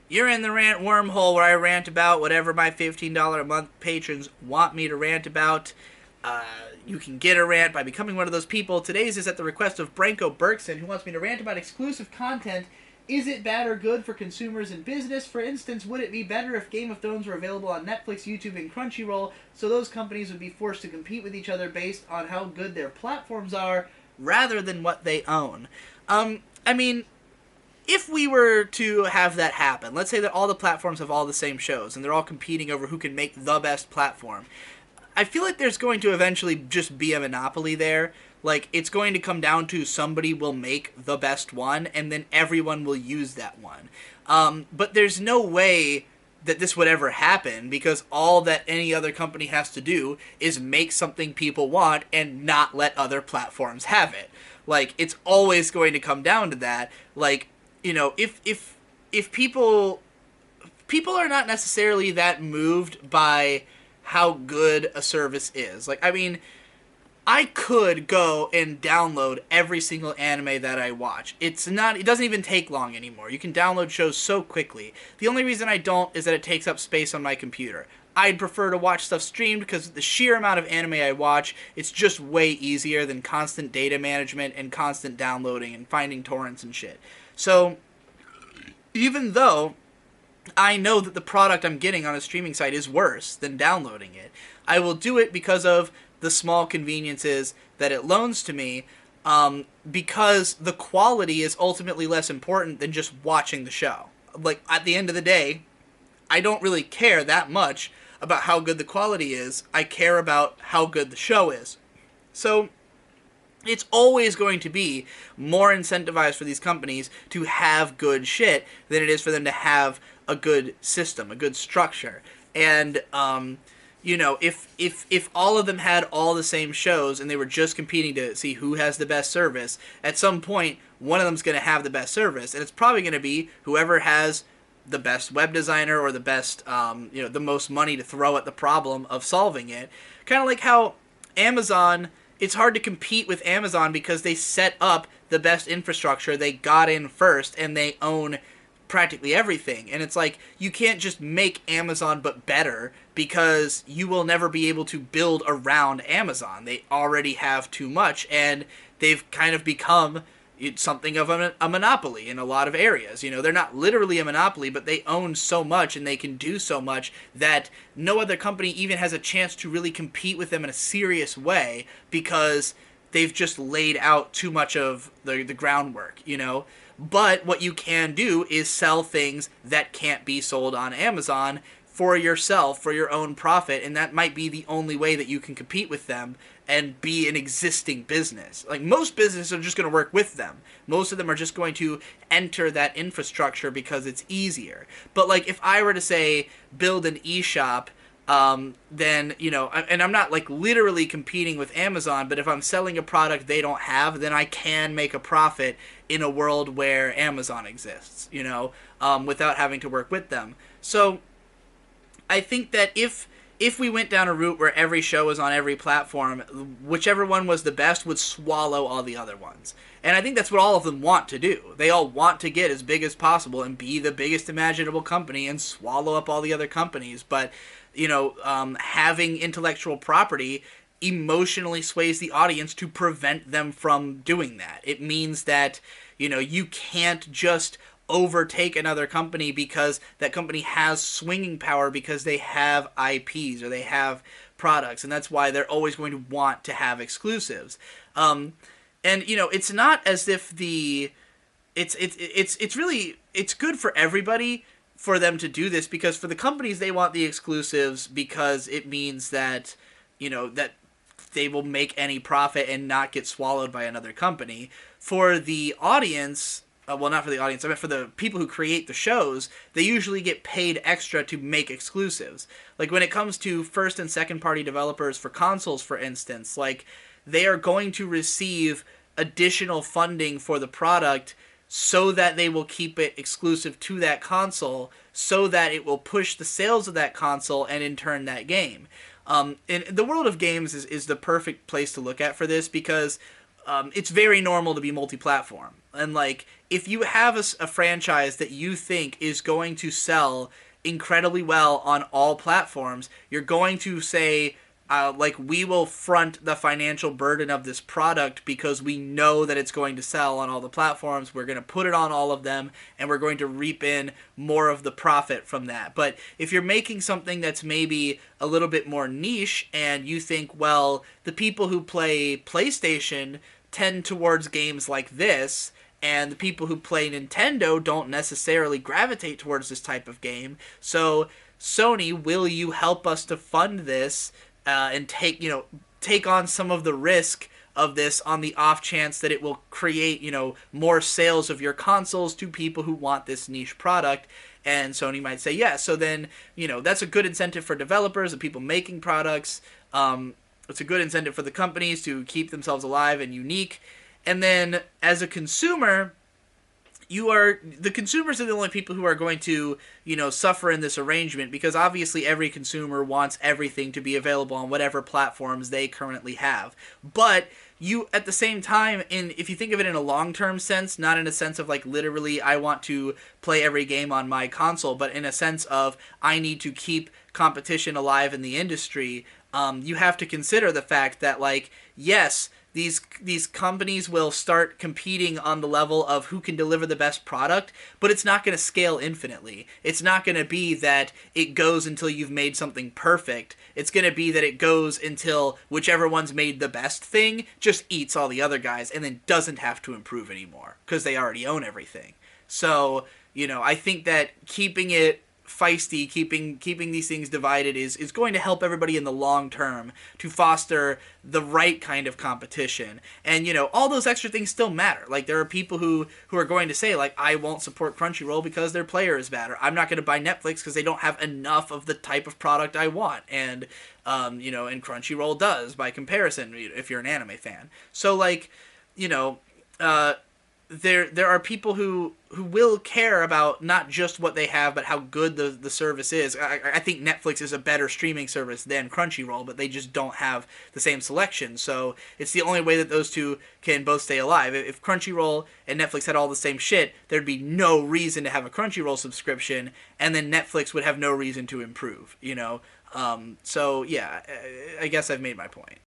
You're in the rant wormhole where I rant about whatever my $15 a month patrons want me to rant about. Uh, you can get a rant by becoming one of those people. Today's is at the request of Branko Bergson, who wants me to rant about exclusive content. Is it bad or good for consumers and business? For instance, would it be better if Game of Thrones were available on Netflix, YouTube, and Crunchyroll, so those companies would be forced to compete with each other based on how good their platforms are, rather than what they own? I mean, if we were to have that happen, let's say that all the platforms have all the same shows and they're all competing over who can make the best platform, I feel like there's going to eventually just be a monopoly there. Like, it's going to come down to somebody will make the best one and then everyone will use that one. But there's no way that this would ever happen because all that any other company has to do is make something people want and not let other platforms have it. Like, it's always going to come down to that. Like, if people are not necessarily that moved by how good a service is. Like, I mean, I could go and download every single anime that I watch. It doesn't even take long anymore. You can download shows so quickly. The only reason I don't is that it takes up space on my computer. I'd prefer to watch stuff streamed because the sheer amount of anime I watch, it's just way easier than constant data management and constant downloading and finding torrents and shit. So, even though I know that the product I'm getting on a streaming site is worse than downloading it, I will do it because of the small conveniences that it loans to me, because the quality is ultimately less important than just watching the show. Like, at the end of the day, I don't really care that much about how good the quality is. I care about how good the show is. So, it's always going to be more incentivized for these companies to have good shit than it is for them to have a good system, a good structure. And, if all of them had all the same shows and they were just competing to see who has the best service, at some point, one of them's going to have the best service. And it's probably going to be whoever has the best web designer or the best, the most money to throw at the problem of solving it. Kind of like how Amazon, it's hard to compete with Amazon because they set up the best infrastructure. They got in first and they own practically everything. And it's like, you can't just make Amazon but better because you will never be able to build around Amazon. They already have too much and they've kind of become something of a monopoly in a lot of areas. They're not literally a monopoly, but they own so much and they can do so much that no other company even has a chance to really compete with them in a serious way because they've just laid out too much of the groundwork. But what you can do is sell things that can't be sold on Amazon for yourself, for your own profit, and that might be the only way that you can compete with them and be an existing business. Like, most businesses are just going to work with them. Most of them are just going to enter that infrastructure because it's easier. But, like, if I were to, say, build an eShop, then, and I'm not, like, literally competing with Amazon, but if I'm selling a product they don't have, then I can make a profit in a world where Amazon exists, without having to work with them. So, I think that if we went down a route where every show was on every platform, whichever one was the best would swallow all the other ones. And I think that's what all of them want to do. They all want to get as big as possible and be the biggest imaginable company and swallow up all the other companies. But, having intellectual property emotionally sways the audience to prevent them from doing that. It means that, you can't just overtake another company because that company has swinging power because they have IPs or they have products, and that's why they're always going to want to have exclusives. And it's not as if it's really, it's good for everybody for them to do this, because for the companies, they want the exclusives because it means that that they will make any profit and not get swallowed by another company. For the audience, well, not for the audience, I meant for the people who create the shows, they usually get paid extra to make exclusives. Like, when it comes to first and second party developers for consoles, for instance, like, they are going to receive additional funding for the product so that they will keep it exclusive to that console, so that it will push the sales of that console and in turn that game. And the world of games is the perfect place to look at for this, because it's very normal to be multi-platform. And like, if you have a franchise that you think is going to sell incredibly well on all platforms, you're going to say, like, we will front the financial burden of this product because we know that it's going to sell on all the platforms. We're going to put it on all of them, and we're going to reap in more of the profit from that. But if you're making something that's maybe a little bit more niche, and you think, well, the people who play PlayStation tend towards games like this, and the people who play Nintendo don't necessarily gravitate towards this type of game. So, Sony, will you help us to fund this and take on some of the risk of this on the off chance that it will create, more sales of your consoles to people who want this niche product? And Sony might say yes. So then, that's a good incentive for developers and people making products. It's a good incentive for the companies to keep themselves alive and unique. And then as a consumer, the consumers are the only people who are going to, suffer in this arrangement, because obviously every consumer wants everything to be available on whatever platforms they currently have. But you, at the same time, if you think of it in a long-term sense, not in a sense of like literally I want to play every game on my console, but in a sense of I need to keep competition alive in the industry, you have to consider the fact that, like, yes, these companies will start competing on the level of who can deliver the best product, but it's not going to scale infinitely. It's not going to be that it goes until you've made something perfect. It's going to be that it goes until whichever one's made the best thing just eats all the other guys and then doesn't have to improve anymore because they already own everything. So, I think that keeping it feisty, keeping these things divided is going to help everybody in the long term to foster the right kind of competition. And all those extra things still matter. Like, there are people who are going to say, like, I won't support Crunchyroll because their player is bad, or I'm not going to buy Netflix because they don't have enough of the type of product I want. And and Crunchyroll does by comparison if you're an anime fan. So, like, there are people who will care about not just what they have, but how good the service is. I think Netflix is a better streaming service than Crunchyroll, but they just don't have the same selection. So it's the only way that those two can both stay alive. If Crunchyroll and Netflix had all the same shit, there'd be no reason to have a Crunchyroll subscription, and then Netflix would have no reason to improve, So yeah, I guess I've made my point.